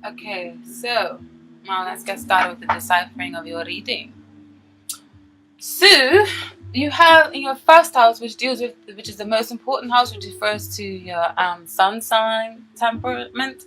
Okay, so now let's get started with the deciphering of your reading. So you have in your first house, which is the most important house, which refers to your sun sign temperament,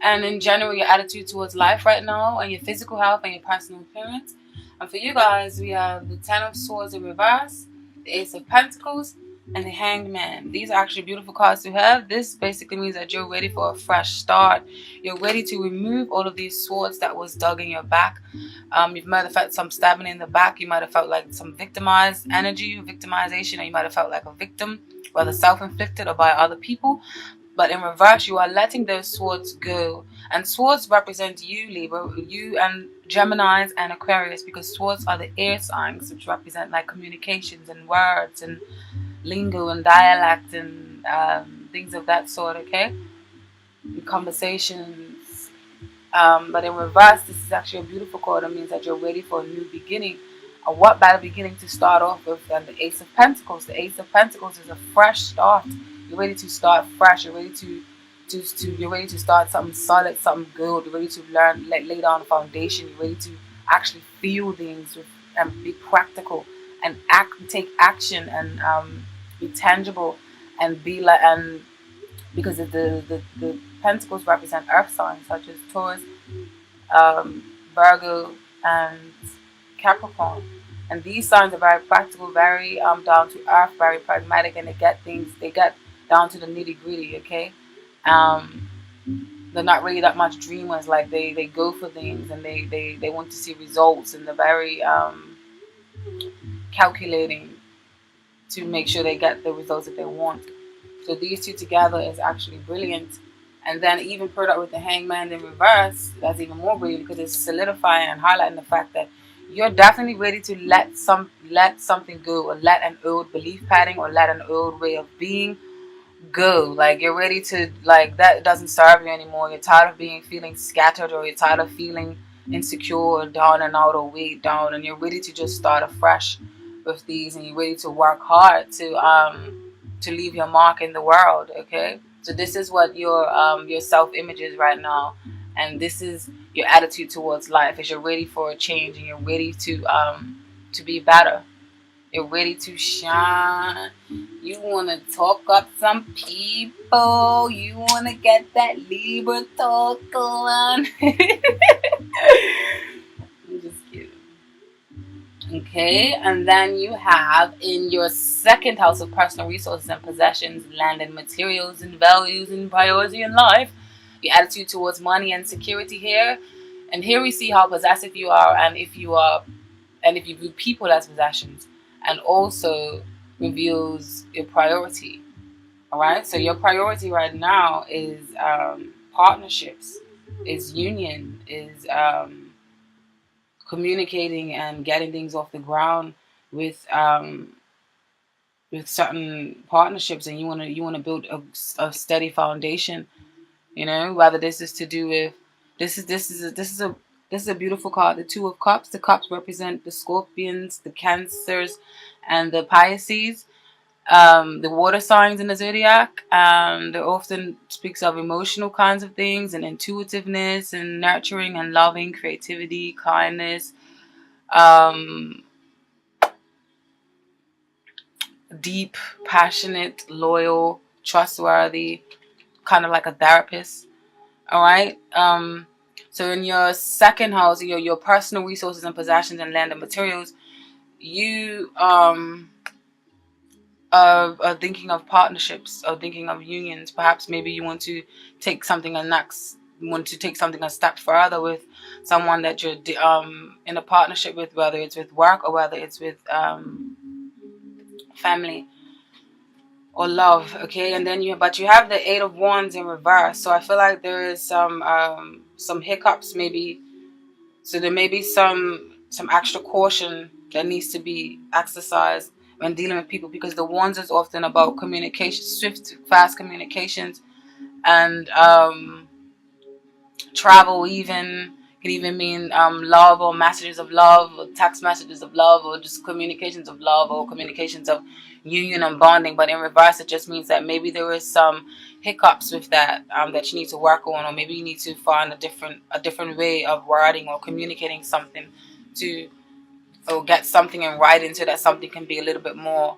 and in general your attitude towards life right now, and your physical health and your personal appearance. And for you guys, we have the Ten of Swords in reverse, the Ace of Pentacles, and the Hanged Man. These are actually beautiful cards to have. This basically means that you're ready for a fresh start. You're ready to remove all of these swords that was dug in your back. You might have felt some stabbing in the back. You might have felt like some victimized energy, victimization, or you might have felt like a victim, whether self-inflicted or by other people. But in reverse, you are letting those swords go. And swords represent you, Libra, you and Geminis and Aquarius, because swords are the air signs, which represent like communications and words and lingo and dialect and things of that sort, okay? And conversations. But in reverse, this is actually a beautiful card. It means that you're ready for a new beginning. And what better beginning to start off with than the Ace of Pentacles? The Ace of Pentacles is a fresh start. You're ready to start fresh. You're ready you're ready to start something solid, something good. You're ready to learn, lay down a foundation. You're ready to actually feel things and be practical and take action and be tangible and be like and because the pentacles represent earth signs such as Taurus, Virgo, and Capricorn. And these signs are very practical, very down to earth, very pragmatic, and they get down to the nitty gritty. Okay, um, they're not really that much dreamers. Like they go for things and they want to see results, and they're very calculating to make sure they get the results that they want. So these two together is actually brilliant. And then even put up with the hangman in reverse, that's even more brilliant because it's solidifying and highlighting the fact that you're definitely ready to let something go, or let an old belief pattern, or let an old way of being go. Like you're ready to, like, that doesn't serve you anymore. You're tired of feeling scattered, or you're tired of feeling insecure or down and out or weighed down, and you're ready to just start afresh with these, and you're ready to work hard to leave your mark in the world. Okay, so this is what your self image is right now, and this is your attitude towards life. Is you're ready for a change, and you're ready to be better. You're ready to shine. You want to talk up some people. You want to get that Libra talk on. I'm just kidding. Okay, and then you have in your second house of personal resources and possessions, land and materials and values and priority in life, your attitude towards money and security here. And here we see how possessive you are, and if you view people as possessions, and also reveals your priority. All right, so your priority right now is partnerships, is union, is communicating and getting things off the ground with certain partnerships, and you want to build a steady foundation. You know, whether this is to do with this is a beautiful card, the Two of Cups. The cups represent the Scorpions, the Cancers, and the Pisces, the water signs in the zodiac. It often speaks of emotional kinds of things and intuitiveness and nurturing and loving, creativity, kindness, um, deep, passionate, loyal, trustworthy, kind of like a therapist. All right. So in your second house, your personal resources and possessions and land and materials, you are thinking of partnerships or thinking of unions. Perhaps maybe you want to take something a step further with someone that you're in a partnership with, whether it's with work or whether it's with family or love. Okay, and then you have the Eight of Wands in reverse. So I feel like there is some hiccups maybe. So there may be some extra caution that needs to be exercised when dealing with people, because the Wands is often about communication, swift, fast communications, and travel even, Can even mean love, or messages of love, or text messages of love, or just communications of love, or communications of union and bonding. But in reverse, it just means that maybe there is some hiccups with that, that you need to work on, or maybe you need to find a different way of wording or communicating something to, or get something in writing so that something can be a little bit more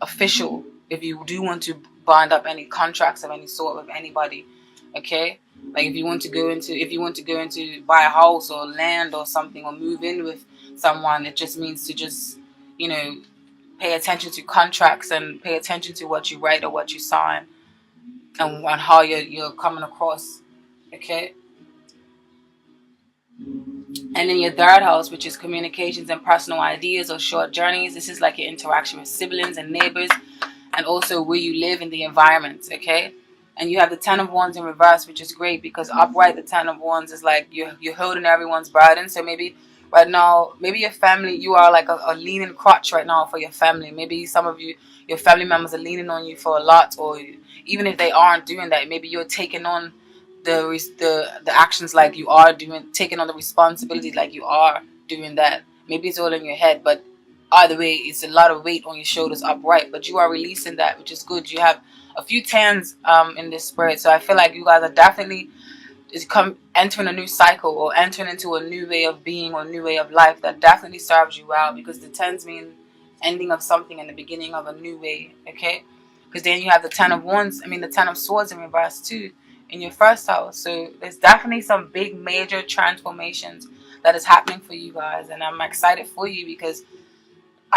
official if you do want to bind up any contracts of any sort with anybody. Okay, like if you want to go into buy a house or land or something, or move in with someone, it just means to just, you know, pay attention to contracts and pay attention to what you write or what you sign, and how you're coming across. Okay. And then your third house, which is communications and personal ideas or short journeys, this is like your interaction with siblings and neighbors, and also where you live in the environment. Okay. And you have the Ten of Wands in reverse, which is great because upright, the Ten of Wands is like you're holding everyone's burden. So maybe right now, maybe your family, you are like a leaning crutch right now for your family. Maybe some of you, your family members are leaning on you for a lot, or even if they aren't doing that, maybe you're taking on the actions like you are doing, taking on the responsibility like you are doing that. Maybe it's all in your head, but either way, it's a lot of weight on your shoulders upright. But you are releasing that, which is good. You have a few tens in this spirit, so I feel like you guys are definitely entering a new cycle, or entering into a new way of being, or a new way of life that definitely serves you well, because the tens mean ending of something and the beginning of a new way. Okay, because then you have the the Ten of Swords in reverse too in your first house. So there's definitely some big major transformations that is happening for you guys, and I'm excited for you because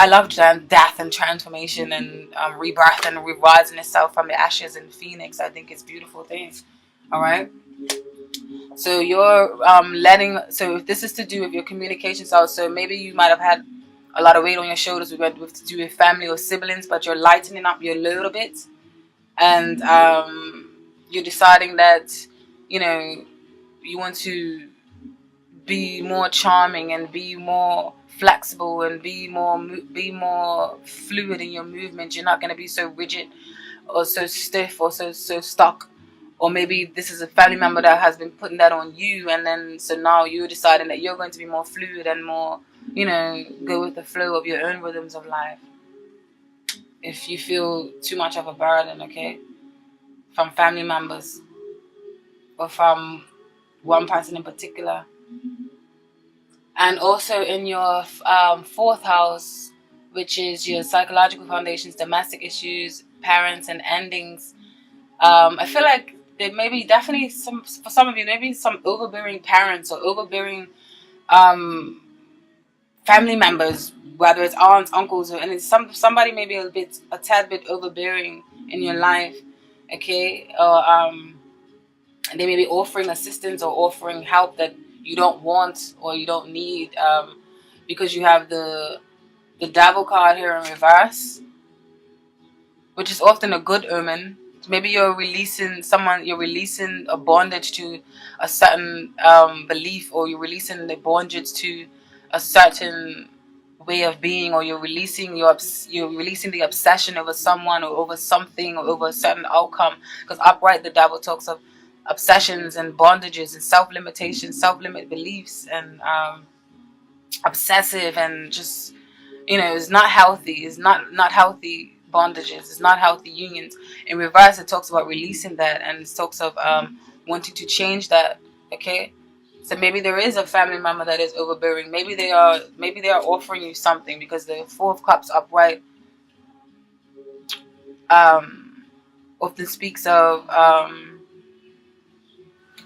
I love death and transformation and rebirth and rerising itself from the ashes and phoenix. I think it's beautiful things. All right. So you're so if this is to do with your communication style, so maybe you might have had a lot of weight on your shoulders with to do with family or siblings, but you're lightening up your load a bit, and you're deciding that, you know, you want to be more charming and be more flexible and be more fluid in your movement. You're not going to be so rigid or so stiff or so stuck. Or maybe this is a family member that has been putting that on you, and then so now you're deciding that you're going to be more fluid and more, you know, go with the flow of your own rhythms of life. If you feel too much of a burden, okay, from family members or from one person in particular. And also in your fourth house, which is your psychological foundations, domestic issues, parents, and endings. I feel like there may be definitely for some of you, maybe some overbearing parents or overbearing family members, whether it's aunts, uncles, and it's somebody maybe a tad bit overbearing in your life, okay, or they may be offering assistance or offering help that you don't want or you don't need, because you have the Devil card here in reverse, which is often a good omen. Maybe you're releasing a bondage to a certain belief, or you're releasing the bondage to a certain way of being, or you're releasing the obsession over someone or over something or over a certain outcome. Because upright, the Devil talks of obsessions and bondages and self-limitation, self-limit beliefs, and obsessive, and just, you know, it's not healthy. It's not healthy bondages. It's not healthy unions. In reverse, it talks about releasing that, and it talks of wanting to change that. Okay, so maybe there is a family member that is overbearing. Maybe they are offering you something, because the Four of Cups upright often speaks of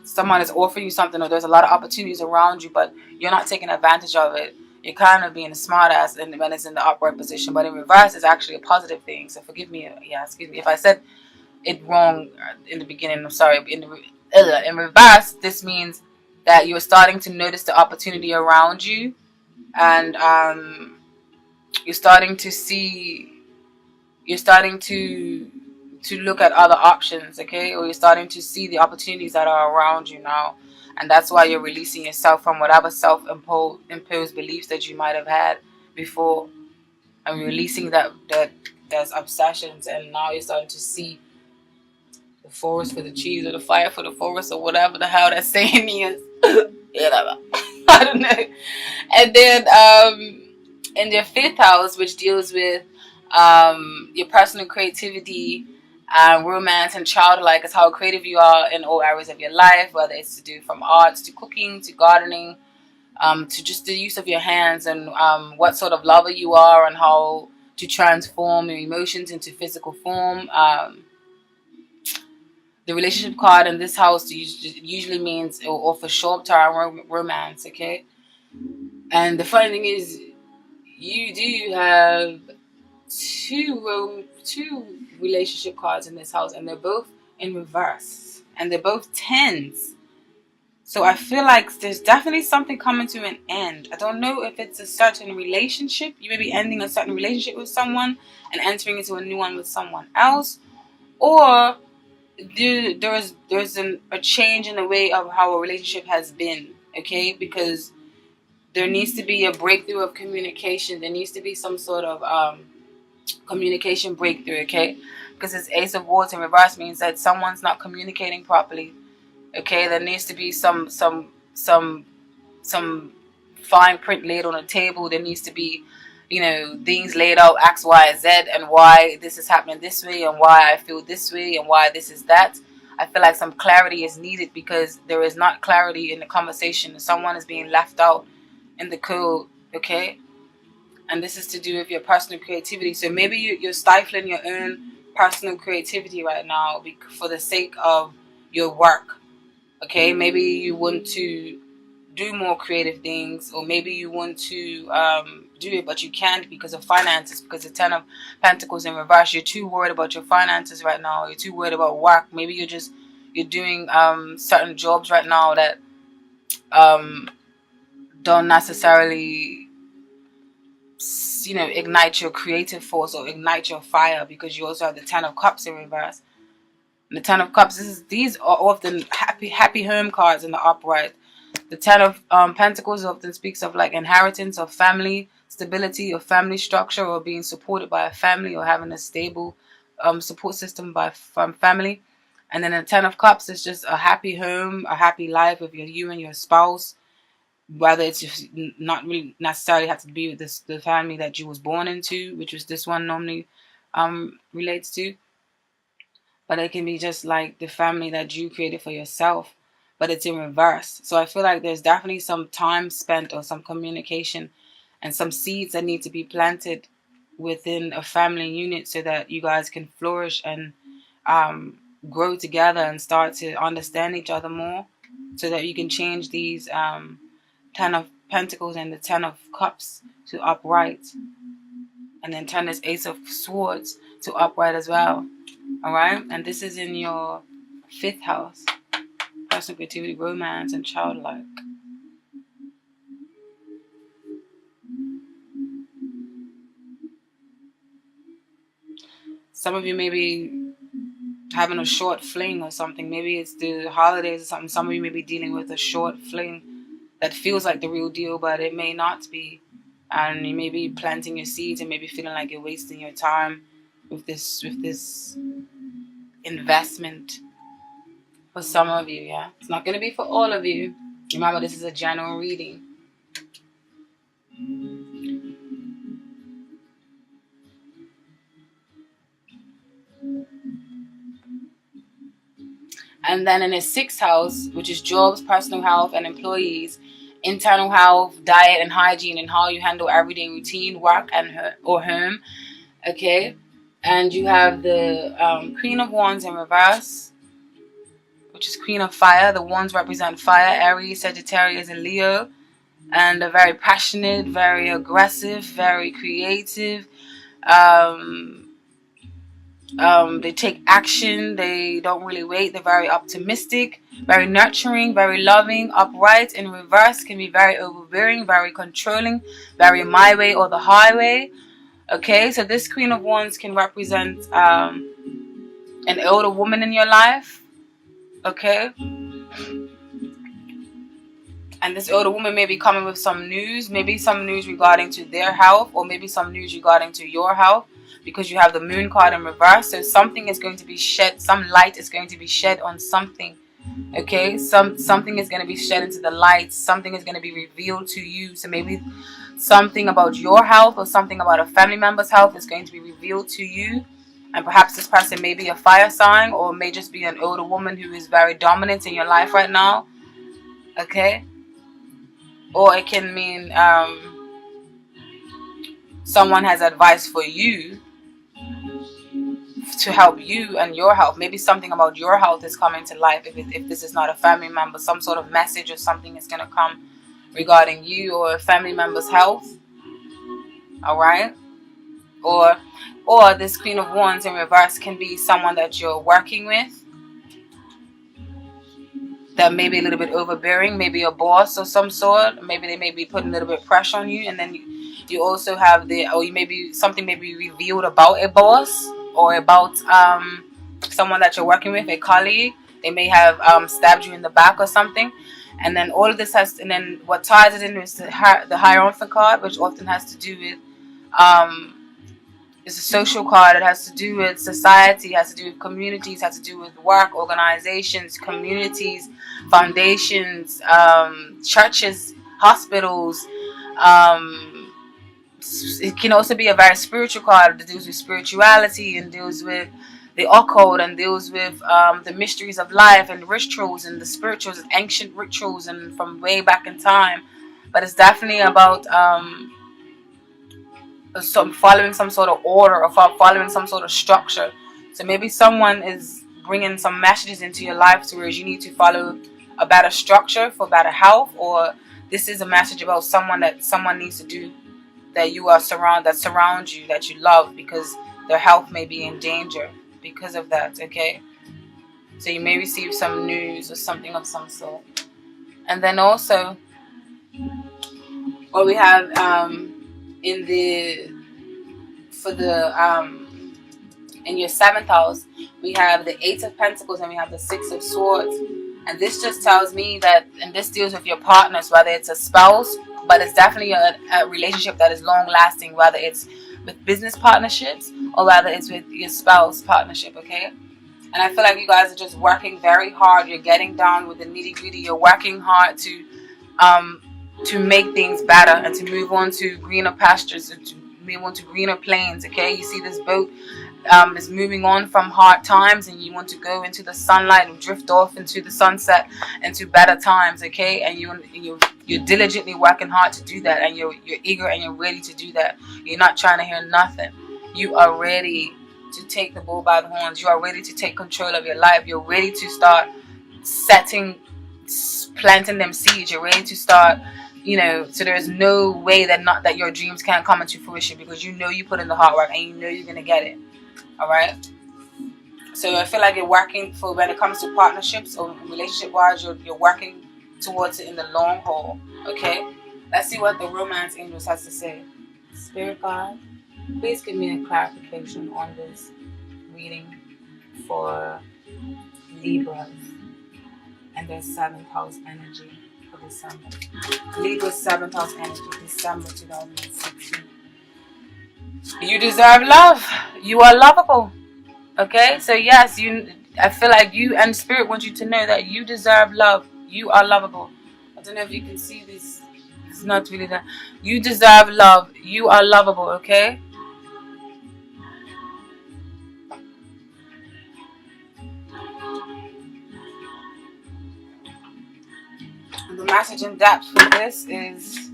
someone is offering you something, or there's a lot of opportunities around you, but you're not taking advantage of it. You're kind of being a smart ass when it's in the upright position, but in reverse is actually a positive thing. So excuse me if I said it wrong in the beginning. I'm sorry. In reverse, this means that you're starting to notice the opportunity around you, and you're starting to look at other options, okay? Or you're starting to see the opportunities that are around you now. And that's why you're releasing yourself from whatever self-imposed beliefs that you might have had before. And releasing that there's obsessions, and now you're starting to see the forest for the trees or the fire for the forest or whatever the hell that saying is. You know, I don't know. And then in your fifth house, which deals with your personal creativity, romance, and childlike, is how creative you are in all areas of your life, whether it's to do from arts to cooking to gardening, to just the use of your hands, and what sort of lover you are, and how to transform your emotions into physical form. The relationship card in this house usually means it will offer short-term romance, okay? And the funny thing is, you do have two relationship cards in this house, and they're both in reverse, and they're both tens. So I feel like there's definitely something coming to an end. I don't know if it's a certain relationship. You may be ending a certain relationship with someone and entering into a new one with someone else, or there's a change in the way of how a relationship has been, okay? Because there needs to be a breakthrough of communication. There needs to be some sort of communication breakthrough, okay? Because this Ace of Wands in reverse means that someone's not communicating properly, okay? There needs to be some fine print laid on a table. There needs to be, things laid out, X, Y, Z, and why this is happening this way, and why I feel this way, and why this is that. I feel like some clarity is needed because there is not clarity in the conversation. Someone is being left out in the code, okay? And this is to do with your personal creativity. So maybe you're stifling your own personal creativity right now for the sake of your work, okay? Maybe you want to do more creative things, or maybe you want to do it but you can't because of finances, because the Ten of Pentacles in reverse, you're too worried about your finances right now. You're too worried about work. Maybe you're doing certain jobs right now that don't necessarily ignite your creative force or ignite your fire, because you also have the Ten of Cups in reverse. And the Ten of Cups, these are often happy home cards in the upright. The Ten of Pentacles often speaks of like inheritance of family, stability of family structure, or being supported by a family, or having a stable support system from family. And then the Ten of Cups is just a happy home, a happy life with you and your spouse. Whether it's just not really necessarily have to be with the family that you was born into, which was this one normally relates to. But it can be just like the family that you created for yourself, but it's in reverse. So I feel like there's definitely some time spent or some communication and some seeds that need to be planted within a family unit so that you guys can flourish and grow together and start to understand each other more, so that you can change these Ten of Pentacles and the Ten of Cups to upright, and then turn this Ace of Swords to upright as well. Alright, and this is in your fifth house. Personal creativity, romance, and childlike. Some of you may be having a short fling or something. Maybe it's the holidays or something. Some of you may be dealing with a short fling that feels like the real deal, but it may not be. And you may be planting your seeds and maybe feeling like you're wasting your time with this investment. For some of you, yeah. It's not going to be for all of you. Remember, this is a general reading. And then in his sixth house, which is jobs, personal health, and employees, internal health, diet, and hygiene, and how you handle everyday routine, work, or home. Okay? And you have the Queen of Wands in reverse, which is Queen of Fire. The wands represent fire, Aries, Sagittarius, and Leo. And they're very passionate, very aggressive, very creative. They take action. They don't really wait. They're very optimistic, very nurturing, very loving. Upright in reverse can be very overbearing, very controlling, very my way or the highway. Okay, so this Queen of Wands can represent an older woman in your life. Okay, and this older woman may be coming with some news, maybe some news regarding to their health, or maybe some news regarding to your health. because you have the moon card in reverse. So something is going to be shed, some light is going to be shed on something. Okay, something is going to be shed into the light, something is going to be revealed to you. So maybe something about your health or something about a family member's health is going to be revealed to you. And perhaps this person may be a fire sign, or may just be an older woman who is very dominant in your life right now. Okay, or it can mean someone has advice for you to help you and your health. Maybe something about your health is coming to life. If this is not a family member, some sort of message or something is going to come regarding you or a family member's health. All right, or this Queen of Wands in reverse can be someone that you're working with that may be a little bit overbearing, maybe a boss of some sort. Maybe they may be putting a little bit of pressure on you. And then you also have something may be revealed about a boss or about someone that you're working with, a colleague. They may have stabbed you in the back or something. And then all of this and then what ties it in is the Hierophant card, which often has to do with it's a social card. It has to do with society, has to do with communities, has to do with work, organizations, communities, foundations, churches, hospitals. It can also be a very spiritual card that deals with spirituality and deals with the occult and deals with the mysteries of life and rituals and the spirituals and ancient rituals and from way back in time. But it's definitely about following some sort of order or following some sort of structure. So maybe someone is bringing some messages into your life to where you need to follow a better structure for better health, or this is a message about someone that someone needs to do that you are surround you, that you love, because their health may be in danger because of that. Okay, so you may receive some news or something of some sort. And then also what we have in your 7th house, we have the 8 of Pentacles and we have the 6 of Swords. And this just tells me that, and this deals with your partners, whether it's a spouse, but it's definitely a relationship that is long lasting, whether it's with business partnerships or whether it's with your spouse partnership. Okay, and I feel like you guys are just working very hard. You're getting down with the nitty gritty. You're working hard to make things better and to move on to greener pastures and to move on to greener plains. Okay, you see this boat is moving on from hard times, and you want to go into the sunlight and drift off into the sunset into better times. Okay, and you're diligently working hard to do that, and you're eager and you're ready to do that. You're not trying to hear nothing. You are ready to take the bull by the horns. You are ready to take control of your life. You're ready to start planting them seeds. You're ready to start, so there's no way that your dreams can't come into fruition, because you put in the hard work and you know you're gonna get it. All right, so I feel like you're working for, when it comes to partnerships or relationship wise, you're working towards it in the long haul. Okay, let's see what the Romance Angels has to say. Spirit guide, please give me a clarification on this reading for Libras and their 7th house energy for December. Libra's 7th house energy, December 2016. You deserve love. You are lovable. Okay, so yes, I feel like you and Spirit want you to know that you deserve love. You are lovable. I don't know if you can see this. It's not really that. You deserve love. You are lovable. Okay. And the message in depth for this is.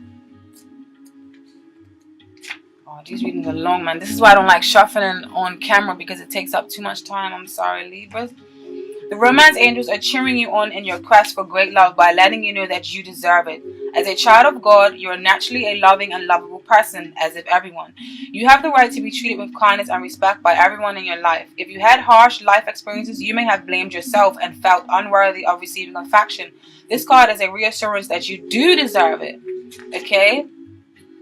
Oh, these readings are long, man. This is why I don't like shuffling on camera, because it takes up too much time. I'm sorry, Libras. The Romance Angels are cheering you on in your quest for great love by letting you know that you deserve it. As a child of God, you are naturally a loving and lovable person, as if everyone. You have the right to be treated with kindness and respect by everyone in your life. If you had harsh life experiences, you may have blamed yourself and felt unworthy of receiving affection. This card is a reassurance that you do deserve it. Okay?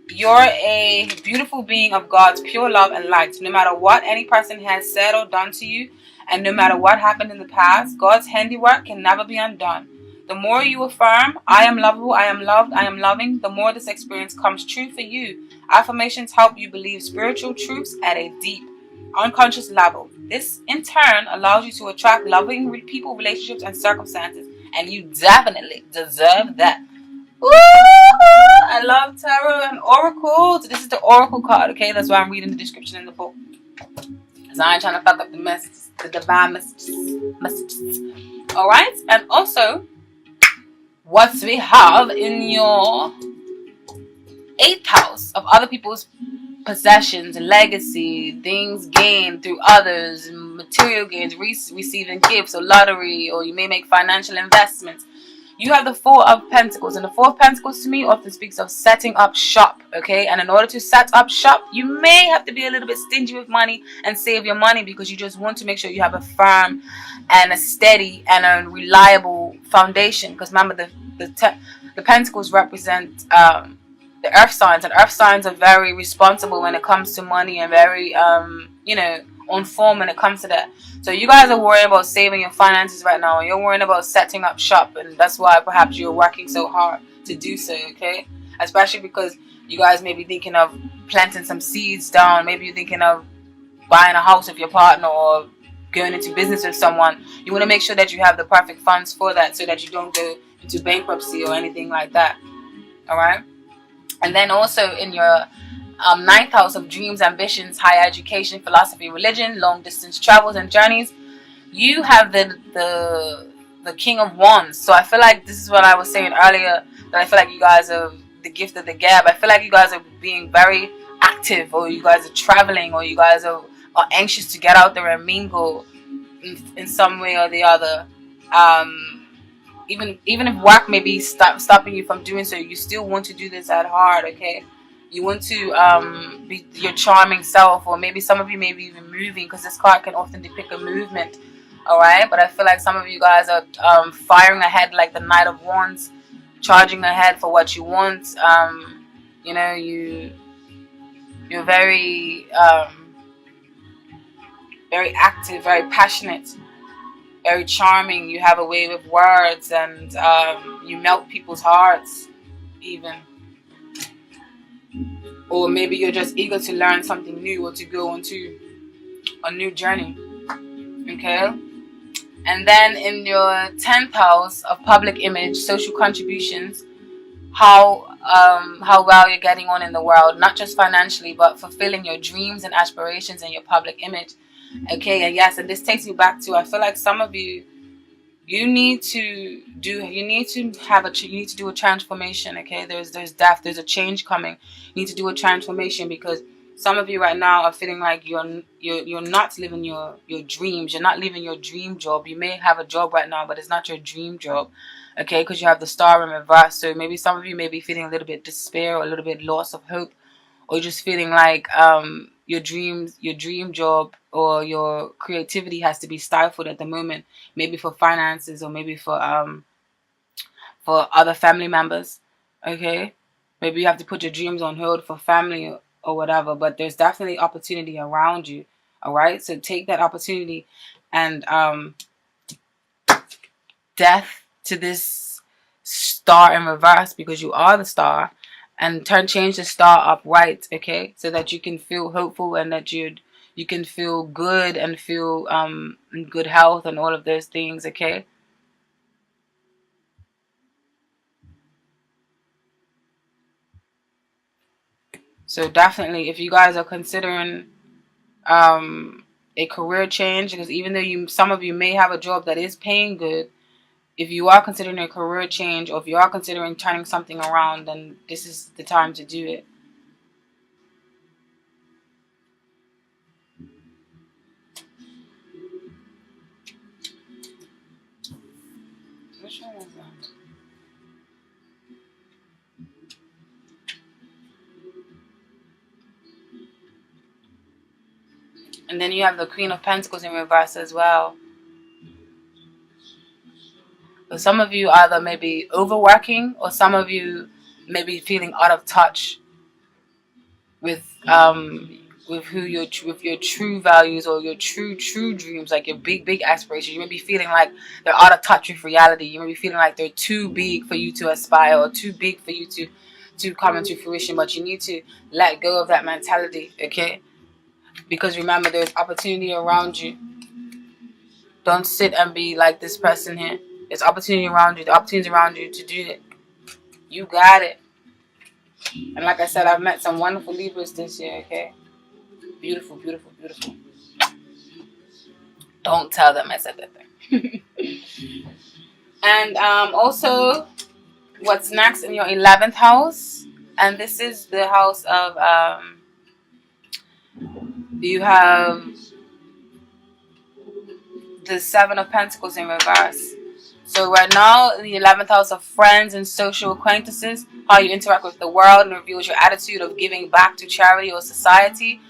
You're a beautiful being of God's pure love and light. No matter what any person has said or done to you, and no matter what happened in the past, God's handiwork can never be undone. The more you affirm, I am lovable, I am loved, I am loving, the more this experience comes true for you. Affirmations help you believe spiritual truths at a deep, unconscious level. This, in turn, allows you to attract loving people, relationships, and circumstances. And you definitely deserve that. Ooh, I love tarot and oracles. This is the oracle card, okay? That's why I'm reading the description in the book. Because I ain't trying to fuck up the messages, the divine messages. Alright? And also, what we have in your 8th house of other people's possessions, legacy, things gained through others, material gains, receiving gifts or lottery, or you may make financial investments. You have the Four of Pentacles, and the Four of Pentacles to me often speaks of setting up shop, okay? And in order to set up shop, you may have to be a little bit stingy with money and save your money, because you just want to make sure you have a firm and a steady and a reliable foundation. Because remember, the Pentacles represent the earth signs, and earth signs are very responsible when it comes to money, and very on form when it comes to that. So you guys are worrying about saving your finances right now, and you're worrying about setting up shop, and that's why perhaps you're working so hard to do so, okay? Especially because you guys may be thinking of planting some seeds down. Maybe you're thinking of buying a house with your partner, or going into business with someone. You want to make sure that you have the perfect funds for that, so that you don't go into bankruptcy or anything like that. All right? And then also in your 9th house of dreams, ambitions, higher education, philosophy, religion, long distance travels and journeys, you have the King of Wands. So I feel like this is what I was saying earlier, that I feel like you guys are the gift of the gab. I feel like you guys are being very active, or you guys are traveling, or you guys are anxious to get out there and mingle in some way or the other. Even if work may be stopping you from doing so, you still want to do this at heart, okay? You want to be your charming self, or maybe some of you may be even moving, because this card can often depict a movement, all right? But I feel like some of you guys are firing ahead like the Knight of Wands, charging ahead for what you want. You're very very active, very passionate, very charming. You have a way with words, and you melt people's hearts even. Or maybe you're just eager to learn something new, or to go into a new journey, okay? And then in your 10th house of public image, social contributions, how well you're getting on in the world, not just financially, but fulfilling your dreams and aspirations and your public image, okay? And yes, and this takes me back to, I feel like some of you, you need to do a transformation, okay? There's death, there's a change coming. You need to do a transformation, because some of you right now are feeling like you're not living your dreams. You're not living your dream job. You may have a job right now, but it's not your dream job, okay? Because you have the Star in reverse. So maybe some of you may be feeling a little bit despair, or a little bit loss of hope, or just feeling like your dream job, or your creativity has to be stifled at the moment, maybe for finances, or maybe for other family members, okay? Maybe you have to put your dreams on hold for family, or whatever, but there's definitely opportunity around you, all right? So take that opportunity, and death to this star in reverse, because you are the star, and change the star upright, okay? So that you can feel hopeful, and that you can feel good, and feel in good health, and all of those things, okay? So definitely, if you guys are considering a career change, because even though some of you may have a job that is paying good, if you are considering a career change, or if you are considering turning something around, then this is the time to do it. Which one was that? And then you have the Queen of Pentacles in reverse as well. So some of you either may be overworking, or some of you may be feeling out of touch with with who with your true values or your true dreams, like your big aspirations. You may be feeling like they're out of touch with reality. You may be feeling like they're too big for you to aspire, or too big for you to come into fruition. But you need to let go of that mentality, okay? Because remember, there's opportunity around you. Don't sit and be like this person here. There's opportunity around you. The opportunities around you to do it. You got it. And like I said, I've met some wonderful Libras this year, okay? Beautiful, beautiful, beautiful. Don't tell them I said that thing. And also, what's next in your 11th house? And this is the house of, you have the Seven of Pentacles in reverse. So right now, in the 11th house of friends and social acquaintances, how you interact with the world and reveals your attitude of giving back to charity or society.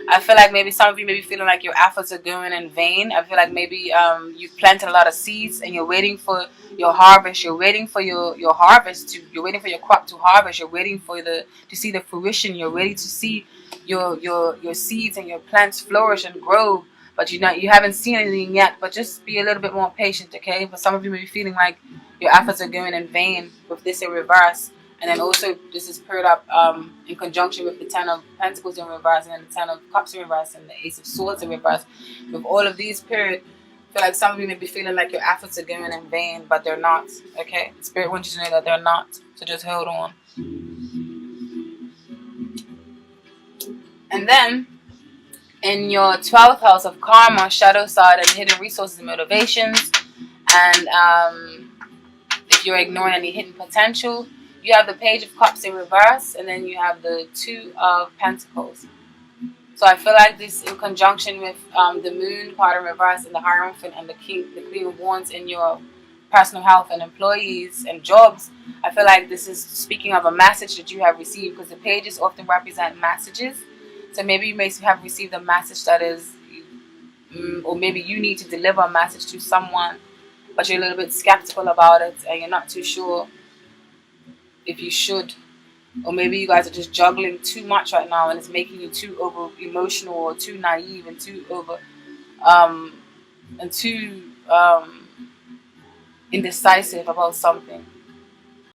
I feel like maybe some of you may be feeling like your efforts are going in vain. I feel like maybe you've planted a lot of seeds and you're waiting for your harvest. You're waiting for your harvest you're waiting for your crop to harvest. You're waiting for to see the fruition. You're ready to see your seeds and your plants flourish and grow. But you haven't seen anything yet. But just be a little bit more patient, okay? But some of you may be feeling like your efforts are going in vain with this in reverse. And then also, this is paired up in conjunction with the Ten of Pentacles in reverse, and then the Ten of Cups in reverse, and the Ace of Swords in reverse. With all of these paired, I feel like some of you may be feeling like your efforts are going in vain, but they're not, okay? Spirit wants you to know that they're not, so just hold on. And then, in your 12th house of Karma, Shadow Side, and Hidden Resources and Motivations, and if you're ignoring any hidden potential, you have the Page of Cups in reverse, and then you have the Two of Pentacles. So I feel like this, in conjunction with the Moon card in reverse, and the Hierophant, and the Queen of Wands in your personal health and employees and jobs, I feel like this is speaking of a message that you have received, because the pages often represent messages. So maybe you may have received a message that is, or maybe you need to deliver a message to someone, but you're a little bit skeptical about it, and you're not too sure if you should. Or maybe you guys are just juggling too much right now, and it's making you too over emotional, or too naive, and too over and too indecisive about something.